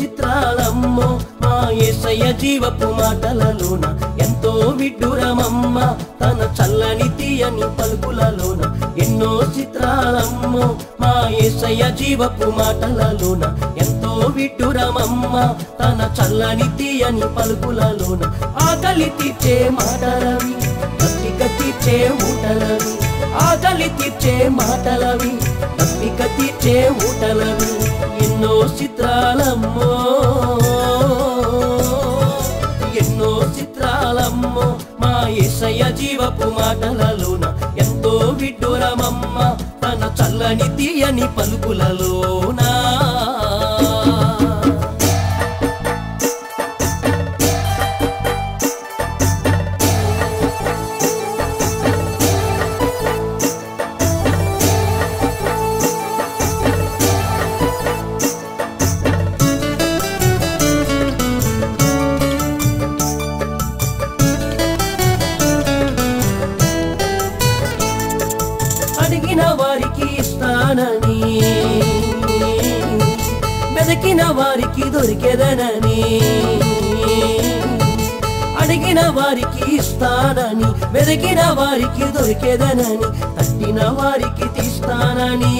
చిత్రాలమ్మో మా యేసయ్య జీవపు మాటలలోన ఎంతో విడ్డూరమమ్మ తన చల్లని తీయని పలుకులలోన ఎన్నో చిత్రాలమ్మో మా యేసయ్య జీవపు మాటలలోన ఎంతో విడ్డూరమమ్మ తన చల్లని తీయని పలుకులలోన ఆకలి తీర్చే మాటలవి దప్పిక తీర్చే ఊటలవి ఆకలి తీర్చే మాటలవి దప్పిక తీర్చే ఊటలవి ఎన్నో చిత్రాలమ్మో ఎన్నో చిత్రాలమ్మో మా యేసయ్య జీవపు మాటలలోన ఎంతో విడ్డూరమమ్మ తన చల్లని తీయని పలుకులలోనా అడిగిన వారికి ఇస్తానని వెదకిన వారికి దొరికెదనని అడిగిన వారికి ఇస్తానని వెదకిన వారికి దొరికెదనని తట్టిన వారికి తీస్తానని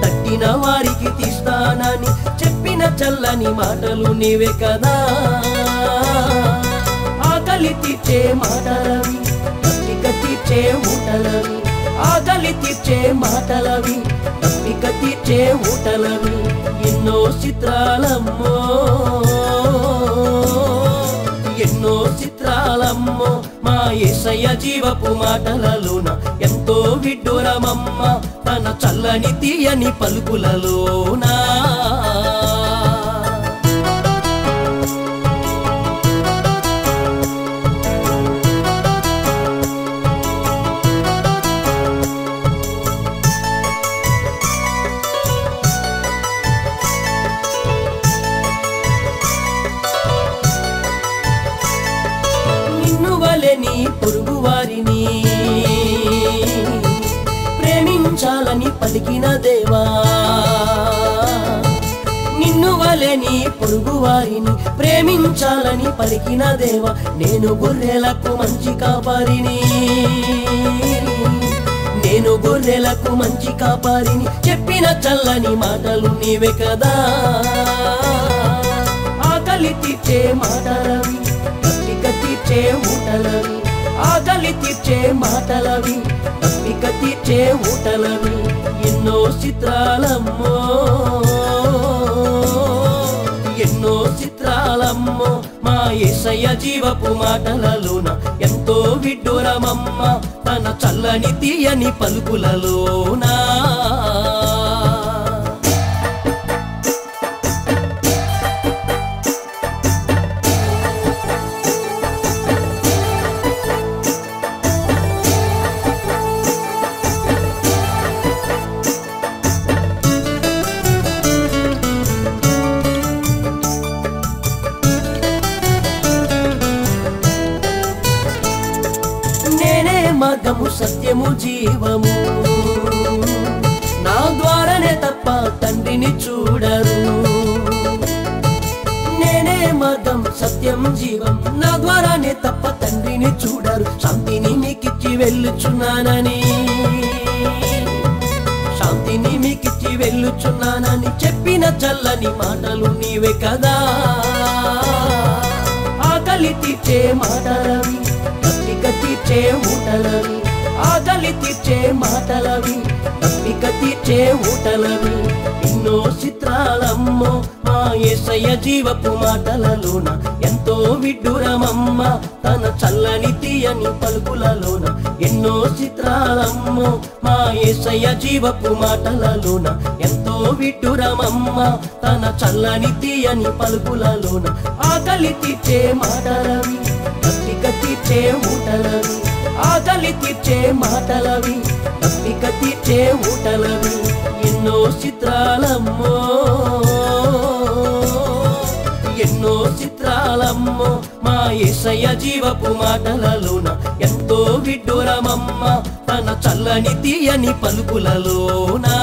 తట్టిన వారికి తీస్తానని చెప్పిన చల్లని మాటలు నీవే కదా ఆకలి తీర్చే మాటలవి తీర్చే ఊటలవి ఆకలి తీర్చే మాటలవి తప్పిక తీర్చే ఊటలవి ఎన్నో చిత్రాలమ్మో ఎన్నో చిత్రాలమ్మో మా యేసయ్య జీవపు మాటలలోన ఎంతో విడ్డూరమమ్మ తన చల్లని తీయని పలుకులలోనా నీ పొరుగు వారిని ప్రేమించాలని పలికిన దేవా నిన్ను వలె నీ పొరుగు వారిని ప్రేమించాలని పలికిన దేవా నేను గొర్రెలకు మంచి కాపరిని నేను గొర్రెలకు మంచి కాపరిని చెప్పిన చల్లని మాటలు నీవే కదా ఆకలి తీర్చే మాటలవి తీర్చే ఊటలవి ఆకలి తీర్చే మాటలవి తప్పిక తీర్చే ఊటలవి ఎన్నో చిత్రాలమ్మో ఎన్నో చిత్రాలమ్మో మా యేసయ్య జీవపు మాటలలోన ఎంతో విడ్డూరమమ్మ తన చల్లని తీయని పలుకులలోనా మార్గము సత్యము జీవము నా ద్వారానే తప్ప తండ్రిని చూడరు నేనే మార్గం సత్యం జీవం నా ద్వారానే తప్ప తండ్రిని చూడరు శాంతిని మీకిచ్చి వెళ్ళుచున్నానని శాంతిని మీకిచ్చి వెళ్ళుచున్నానని చెప్పిన చల్లని మాటలు నీవే కదా ఆకలి తీర్చే మాటలవి తప్పిక తీర్చే ఊటలవి ఆకలి తీర్చే మాటలవి తప్పిక తీర్చే ఊటలవి ఎన్నో చిత్రాలమ్మో మా యేసయ్య జీవపు మాటలలోన ఎంతో విడ్డూరమమ్మ తన చల్లని తీయని పలుకులలోన ఎన్నో చిత్రాలమ్మో మా యేసయ్య జీవపు మాటలలోన ఎంతో విడ్డూరమమ్మ తన చల్లని తీయని పలుకులలోన ఆకలి తీర్చే మాటలవి తప్పిక తీర్చే ఊటలవి ఆకలి తీర్చే మాటలవి తప్పిక తీర్చే ఊటలవి ఎన్నో చిత్రాలమ్మో ఎన్నో చిత్రాలమ్మో మా యేసయ్య జీవపు మాటలలోన ఎంతో విడ్డూరమమ్మ తన చల్లని తీయని పలుకులలోనా